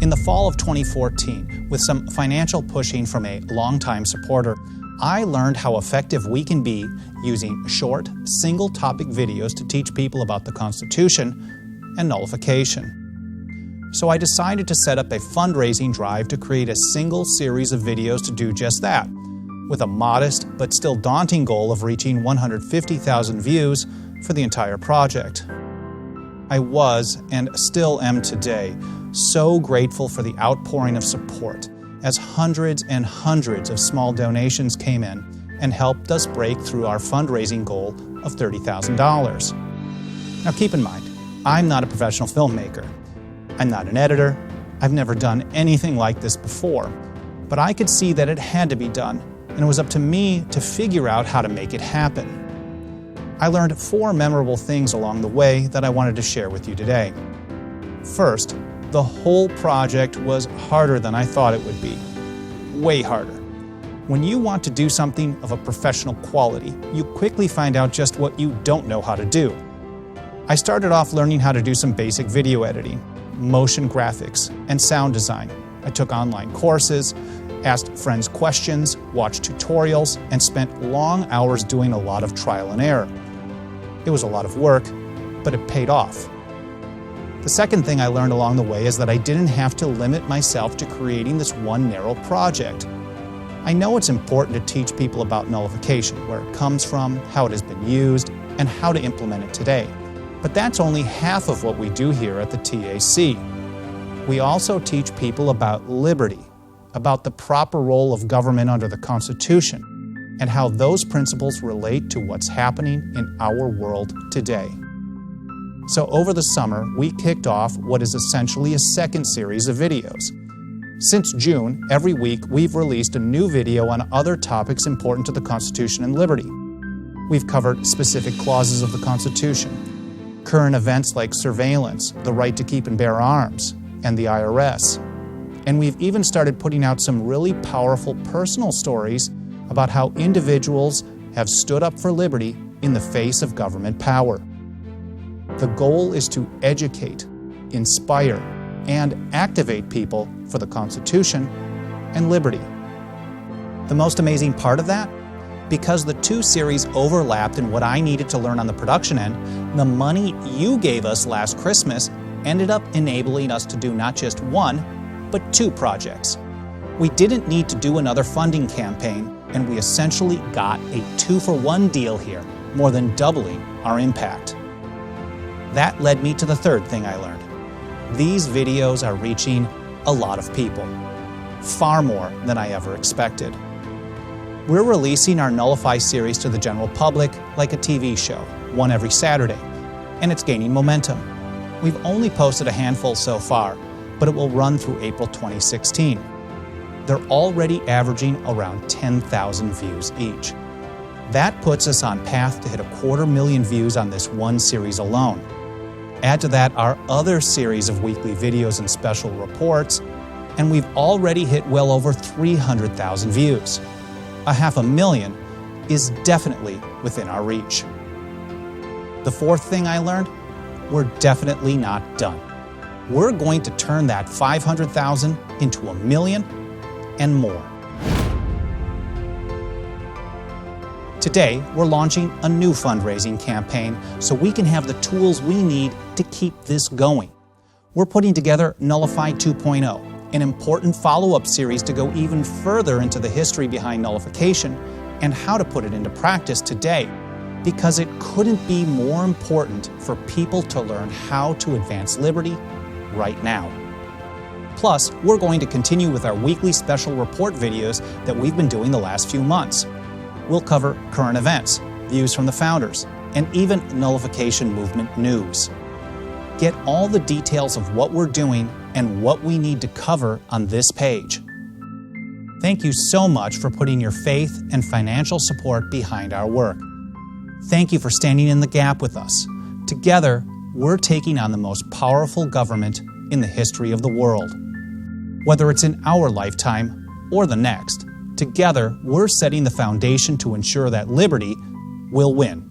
In the fall of 2014, with some financial pushing from a longtime supporter, I learned how effective we can be using short, single-topic videos to teach people about the Constitution and nullification. So I decided to set up a fundraising drive to create a single series of videos to do just that, with a modest but still daunting goal of reaching 150,000 views for the entire project. I was, and still am today, so grateful for the outpouring of support as hundreds and hundreds of small donations came in and helped us break through our fundraising goal of $30,000. Now keep in mind, I'm not a professional filmmaker. I'm not an editor. I've never done anything like this before. But I could see that it had to be done, and it was up to me to figure out how to make it happen. I learned 4 memorable things along the way that I wanted to share with you today. First, the whole project was harder than I thought it would be. Way harder. When you want to do something of a professional quality, you quickly find out just what you don't know how to do. I started off learning how to do some basic video editing, motion graphics, and sound design. I took online courses, asked friends questions, watched tutorials, and spent long hours doing a lot of trial and error. It was a lot of work, but it paid off. The second thing I learned along the way is that I didn't have to limit myself to creating this one narrow project. I know it's important to teach people about nullification, where it comes from, how it has been used, and how to implement it today. But that's only half of what we do here at the TAC. We also teach people about liberty, about the proper role of government under the Constitution, and how those principles relate to what's happening in our world today. So over the summer, we kicked off what is essentially a second series of videos. Since June, every week we've released a new video on other topics important to the Constitution and liberty. We've covered specific clauses of the Constitution, current events like surveillance, the right to keep and bear arms, and the IRS. And we've even started putting out some really powerful personal stories about how individuals have stood up for liberty in the face of government power. The goal is to educate, inspire, and activate people for the Constitution and liberty. The most amazing part of that? Because the 2 series overlapped in what I needed to learn on the production end, the money you gave us last Christmas ended up enabling us to do not just 1, but 2 projects. We didn't need to do another funding campaign, and we essentially got a 2-for-1 deal here, more than doubling our impact. That led me to the third thing I learned. These videos are reaching a lot of people, far more than I ever expected. We're releasing our Nullify series to the general public like a TV show, one every Saturday, and it's gaining momentum. We've only posted a handful so far, but it will run through April 2016. They're already averaging around 10,000 views each. That puts us on path to hit 250,000 views on this one series alone. Add to that our other series of weekly videos and special reports, and we've already hit well over 300,000 views. 500,000 is definitely within our reach. The fourth thing I learned, we're definitely not done. We're going to turn that 500,000 into 1 million and more. Today, we're launching a new fundraising campaign so we can have the tools we need to keep this going. We're putting together Nullify 2.0, an important follow-up series to go even further into the history behind nullification and how to put it into practice today, because it couldn't be more important for people to learn how to advance liberty right now. Plus, we're going to continue with our weekly special report videos that we've been doing the last few months. We'll cover current events, views from the founders, and even nullification movement news. Get all the details of what we're doing and what we need to cover on this page. Thank you so much for putting your faith and financial support behind our work. Thank you for standing in the gap with us. Together, we're taking on the most powerful government in the history of the world. Whether it's in our lifetime or the next, together we're setting the foundation to ensure that liberty will win.